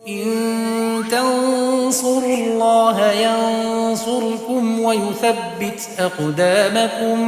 إن تنصروا الله ينصركم ويثبت أقدامكم.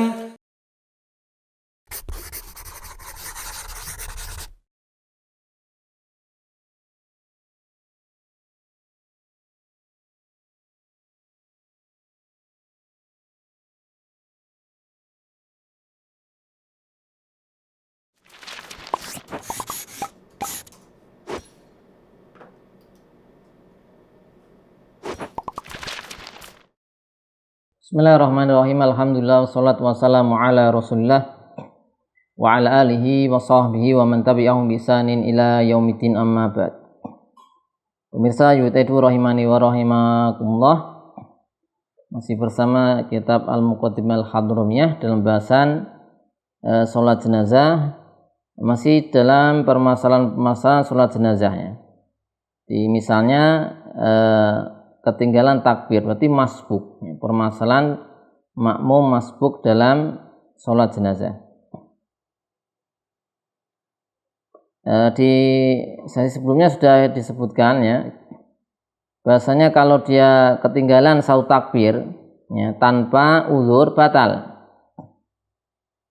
Bismillahirrahmanirrahim. Alhamdulillah wassalatu wassalamu ala Rasulillah wa ala alihi wa sahbihi wa man tabi'ahum bi ihsanin ila yaumiddin, amma ba'd. Pemirsa YouTube rahimani wa rahimakumullah, masih bersama kitab Al-Muqaddimah Al-Hadramiyah dalam bahasan salat jenazah, masih dalam permasalahan salat jenazahnya. Misalnya ketinggalan takbir, berarti masbuk, permasalahan makmum masbuk dalam sholat jenazah. Di sesi sebelumnya sudah disebutkan ya, bahasanya kalau dia ketinggalan satu takbir ya, tanpa uzur batal.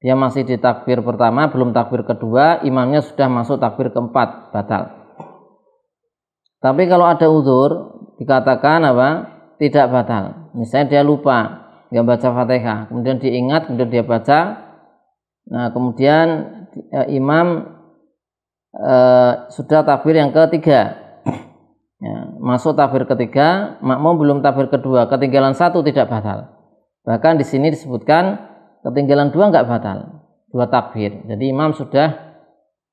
Dia masih di takbir pertama, belum takbir kedua, imamnya sudah masuk takbir keempat, batal. Tapi kalau ada uzur, dikatakan apa? Tidak batal. Misalnya dia lupa, nggak baca Fatihah, kemudian diingat, kemudian dia baca. Nah, kemudian imam sudah takbir yang ketiga, ya, masuk takbir ketiga, makmum belum takbir kedua, ketinggalan satu tidak batal. Bahkan di sini disebutkan ketinggalan dua nggak batal, dua takbir. Jadi imam sudah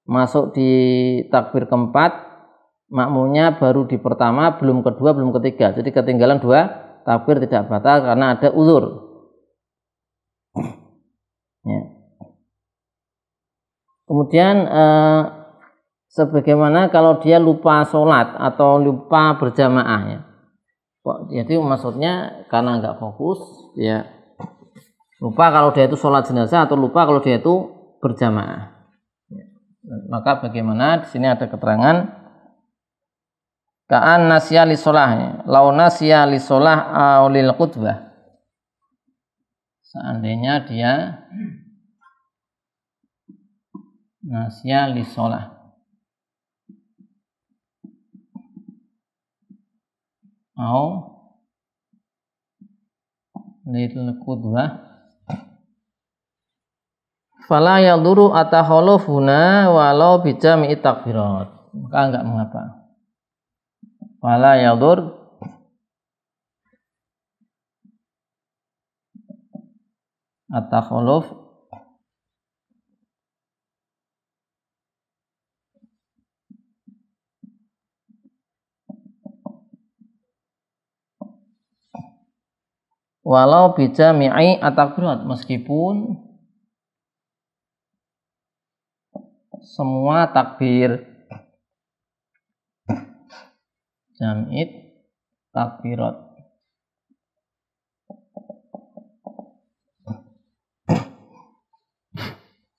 masuk di takbir keempat, makmumnya baru di pertama, belum kedua, belum ketiga. Jadi ketinggalan dua takbir tidak batal karena ada uzur. Ya. Kemudian sebagaimana kalau dia lupa sholat atau lupa berjamaah ya. Jadi maksudnya karena nggak fokus, ya lupa kalau dia itu sholat jenazah atau lupa kalau dia itu berjamaah. Ya. Maka bagaimana? Di sini ada keterangan. Ka'an nasya li sholah, lau nasya li sholah awlil khutbah. Seandainya dia nasya li sholah au lil khutbah, fala yaduru atakhallufuna walau bijami'i takbirat, maka enggak mengapa. Wala yadur at-takhalluf walau bijami'i at-takbirat, meskipun semua takbir jam'it takbirat.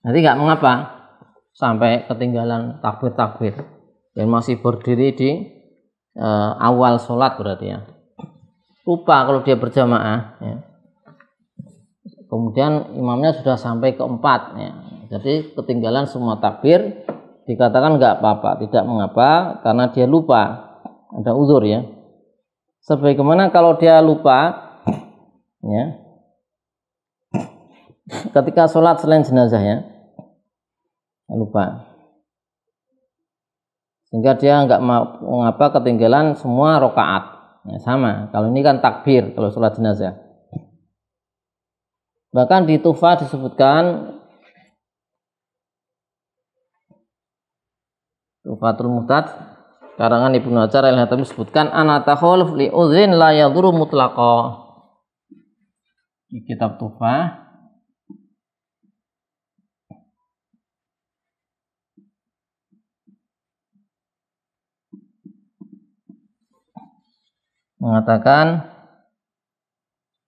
Jadi nggak mengapa sampai ketinggalan takbir-takbir dan masih berdiri di awal sholat, berarti ya lupa kalau dia berjamaah ya. Kemudian imamnya sudah sampai keempat ya. Jadi ketinggalan semua takbir, dikatakan nggak apa-apa, tidak mengapa karena dia lupa, ada uzur ya. Sebagaimana kalau dia lupa ya, ketika sholat selain jenazah ya, lupa, sehingga dia nggak mengapa ketinggalan semua rakaat ya, sama. Kalau ini kan takbir kalau sholat jenazah. Bahkan di Tuhfah disebutkan, Tuhfatul Muhtad karangan Ibnu Hajar al-Haytami disebutkan anatakhalluf li udzrin la yadhuru mutlaqa. Di kitab Tuhfah mengatakan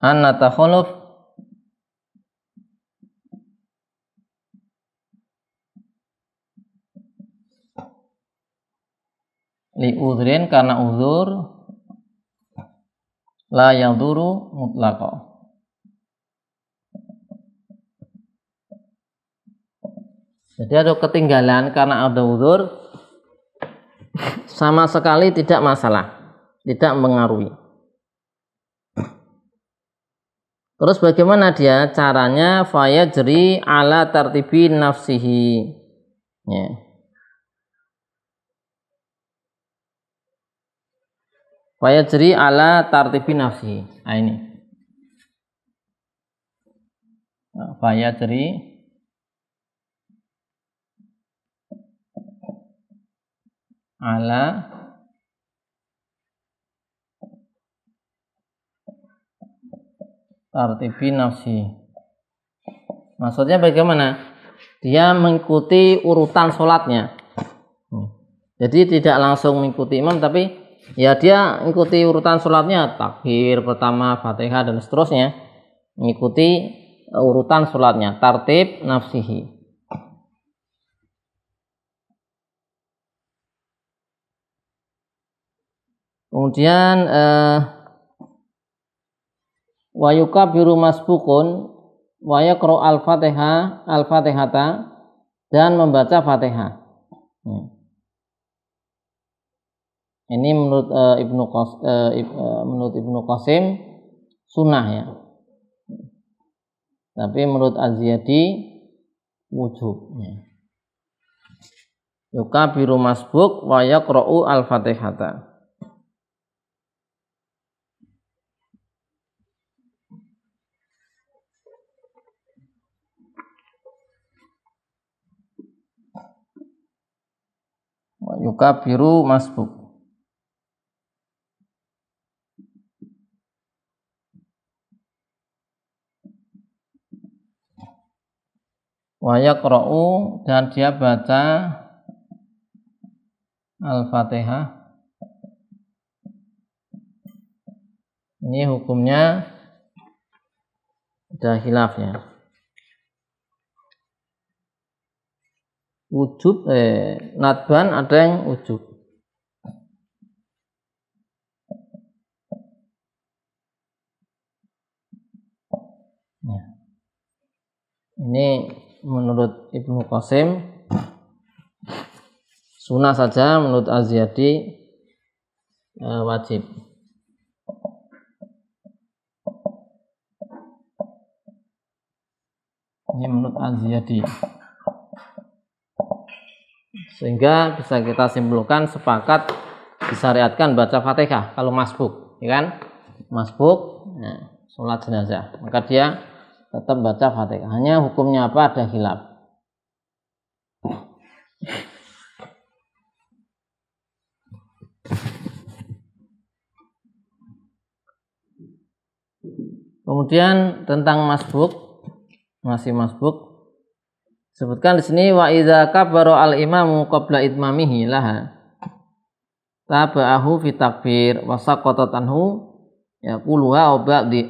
anatakhalluf li udhrin karena uzur la yadhuru mutlaqan. Jadi ada ketinggalan karena ada uzur sama sekali tidak masalah, tidak mengaruhi. Terus bagaimana dia caranya? Fayajri ala tartibi nafsihi. Ya. Fayajri ala tartibi nafsihi. Nah, ini. Fayajri ala tartibi nafsi. Maksudnya bagaimana? Dia mengikuti urutan sholatnya. Jadi tidak langsung mengikuti imam, tapi ya dia mengikuti urutan sholatnya, takbir pertama, Fatihah dan seterusnya. Mengikuti urutan sholatnya, tartib nafsihi. Kemudian wa yukabiru masbukun wa yaqra al-fatihata dan membaca Fatihah. Ini menurut Ibnu Qasim sunnah ya. Tapi menurut Az-Ziyadi wujub ya. Yukabiru masbuk wa yaqra'u al-fatihata. Yukabiru masbuk. Wa yaqra'u dan dia baca Al-Fatihah. Ini hukumnya ada khilafnya. Wujub nadban ada yang wujub. Ya. Ini menurut Ibnu Qasim sunnah saja, menurut Az-Ziyadi wajib. Ini menurut Az-Ziyadi. Sehingga bisa kita simpulkan sepakat disyariatkan baca Fatihah kalau masbuk, ya kan? Masbuk, ya, sholat jenazah, maka dia tetap baca Fatihah. Hanya hukumnya apa? Ada khilaf. Kemudian tentang masbuk, masih masbuk. Sebutkan di sini wa idza kabbara al-imamu qabla itmamihi laha taba'ahu fi takbir wa saqatat anhu yaquluha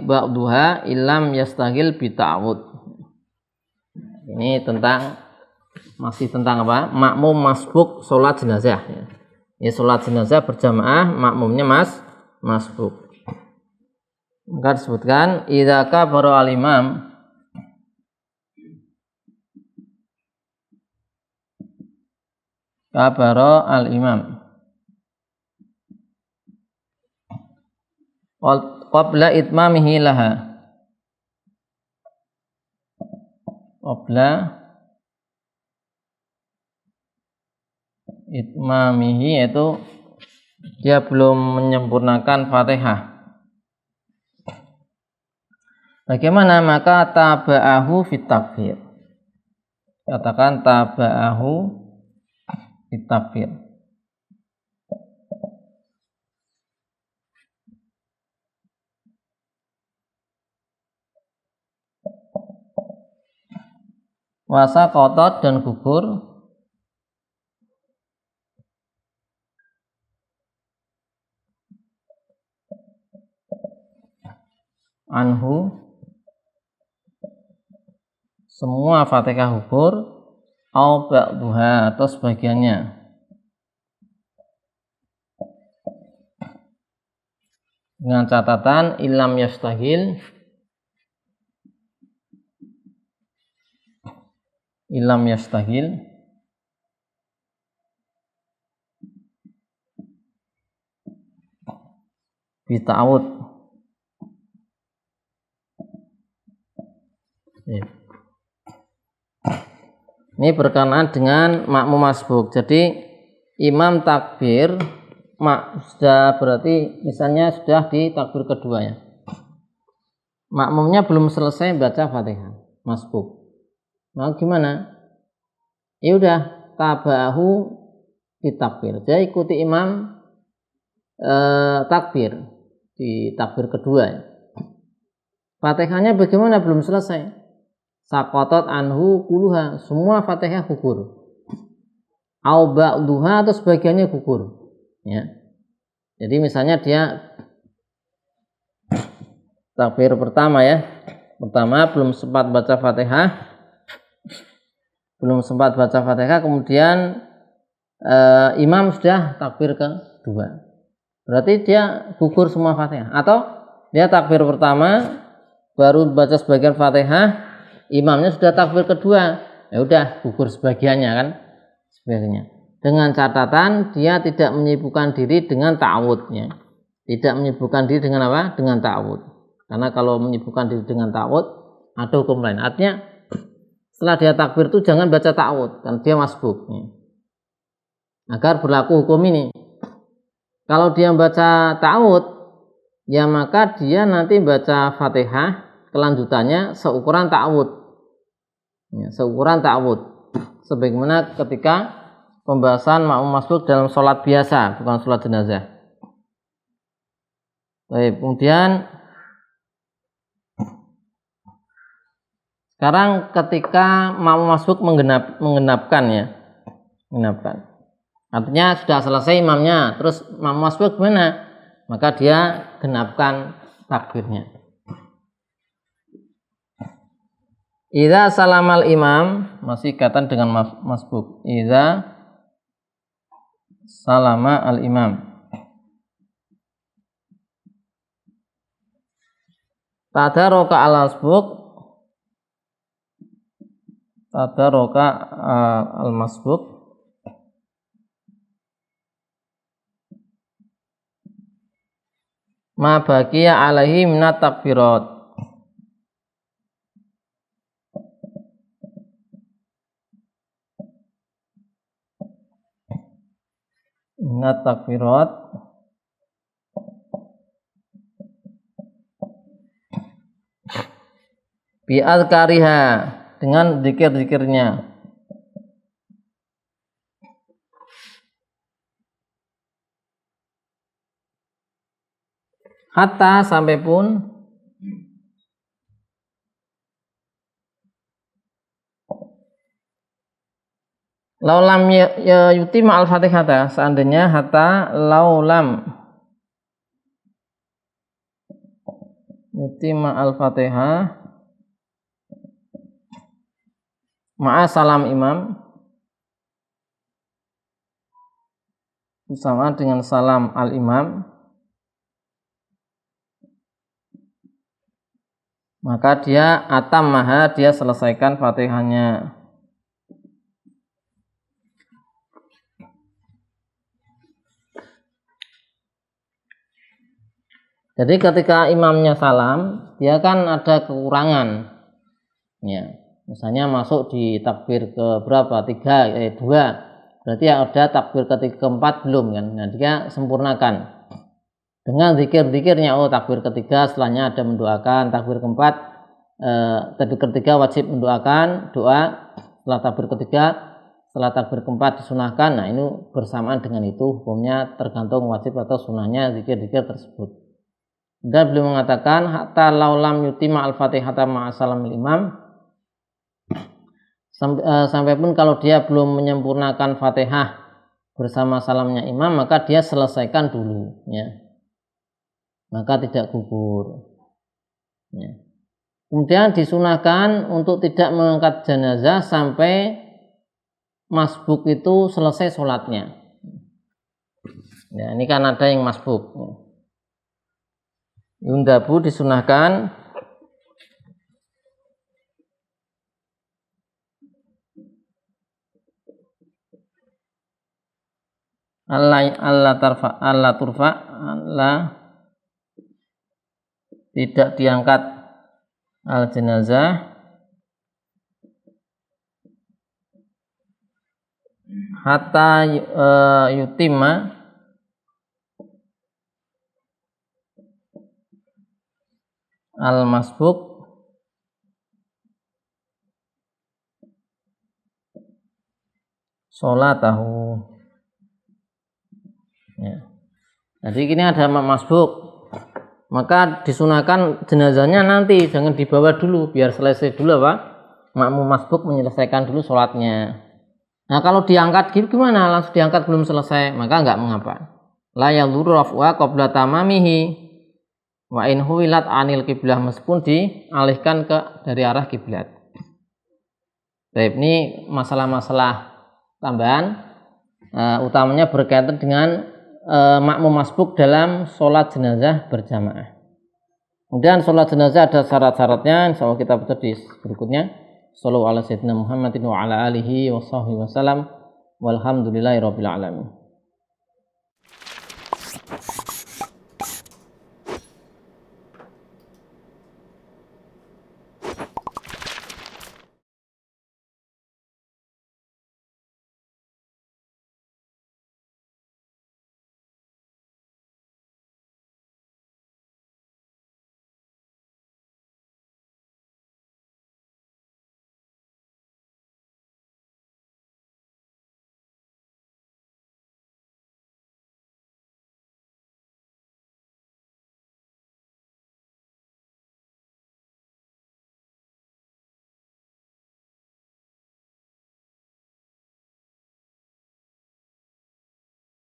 ba'duha illam yastaghil bi ta'awud. Ini masih tentang apa? Makmum masbuk salat jenazah ya. Ya salat jenazah berjamaah, makmumnya masbuk. Maka disebutkan idza kabbara al-imam kabara al-imam qabla itmamihi laha, qabla itmamihi yaitu dia belum menyempurnakan Fatihah. Bagaimana? Maka taba'ahu fit takbir. Katakan taba'ahu takbir. Wasa kotot dan gugur anhu semua Fatihah gugur au ba'duha atau sebagiannya. dengan catatan ilam yastahil bita'awud. Ini berkenaan dengan makmum masbuk. Jadi imam takbir, sudah berarti misalnya sudah di takbir kedua ya. Makmumnya belum selesai baca Fatihah masbuk. Nah gimana? Ya udah tabahu di takbir. Jadi ikuti imam takbir di takbir kedua ya. Fatihahnya bagaimana? Belum selesai. Sakotot anhu kuluha, semua Fatihah gugur. Au ba'duha atau sebagiannya gugur. Ya. Jadi misalnya dia takbir pertama ya. Pertama belum sempat baca Fatihah. Kemudian imam sudah takbir kedua. Berarti dia gugur semua Fatihah. Atau dia takbir pertama baru baca sebagian Fatihah, imamnya sudah takbir kedua, ya udah gugur sebagiannya kan, sebagiannya. Dengan catatan dia tidak menyibukkan diri dengan ta'awudnya. Tidak menyibukkan diri dengan apa? Dengan ta'awud. Karena kalau menyibukkan diri dengan ta'awud ada hukum lain. Artinya setelah dia takbir itu jangan baca ta'awud, kan dia masbuk. Ya. Agar berlaku hukum ini. Kalau dia baca ta'awud, ya maka dia nanti baca Fatihah kelanjutannya seukuran ta'awud. Ya, seukuran ta'awud. Sebagaimana ketika pembahasan makmum masbuk dalam sholat biasa, bukan sholat jenazah. Baik, kemudian sekarang ketika makmum masbuk menggenapkan ya. Menggenapkan. Artinya sudah selesai imamnya, terus makmum masbuk gimana? Maka dia genapkan takbirnya. Idza salamal imam, masih kaitan dengan masbuk. Idza salama al imam. Tadarroka al masbuk. Tadarroka al masbuk. Ma baqiya alaihi minat takbirat. Minat takbirat bi azkariha, dengan zikir-zikirnya. Hatta sampai pun laulam yutima al-fatihata, seandainya hatta laulam yutima al-fatihah ma'a salam imam, bersama dengan salam al-imam, maka dia atammaha, dia selesaikan Fatihahnya. Jadi ketika imamnya salam, dia kan ada kekurangan. Ya, misalnya masuk di takbir ke berapa? 2. Berarti ada takbir keempat belum kan? Nah, dia sempurnakan dengan zikir-zikirnya. Oh, takbir ketiga setelahnya ada mendoakan, takbir keempat takbir ketiga wajib mendoakan doa, setelah takbir keempat disunahkan. Nah, ini bersamaan dengan itu, hukumnya tergantung wajib atau sunahnya zikir-zikir tersebut. Dan beliau mengatakan hatta laulam yutima al-fatihata ma'asalamil imam, sampai pun kalau dia belum menyempurnakan Fatihah bersama salamnya imam, maka dia selesaikan dulu ya. Maka tidak gugur ya. Kemudian disunahkan untuk tidak mengangkat jenazah sampai masbuk itu selesai sholatnya ya. Ini kan ada yang masbuk ya. Yundabu disunahkan Allah turfa Allah tidak diangkat al jenazah hatta yutimma al masbuk sholatahu. Ya. Jadi ini ada masbuk, maka disunahkan jenazahnya nanti, jangan dibawa dulu, biar selesai dulu apa? Makmum masbuk menyelesaikan dulu sholatnya. Nah kalau diangkat gitu gimana? Langsung diangkat belum selesai, maka enggak mengapa. La yadhurru raf'a qabla tamamihi wa in huwilat anil kiblah, meskipun dialihkan dari arah kiblat. Baik, ini masalah-masalah tambahan, utamanya berkaitan dengan makmum masbuk dalam sholat jenazah berjamaah. Kemudian sholat jenazah ada syarat-syaratnya, insya Allah kita baca di berikutnya. Shallallahu ala sayyidina Muhammadin wa ala alihi wa sahbihi wasallam walhamdulillahi rabbil alamin.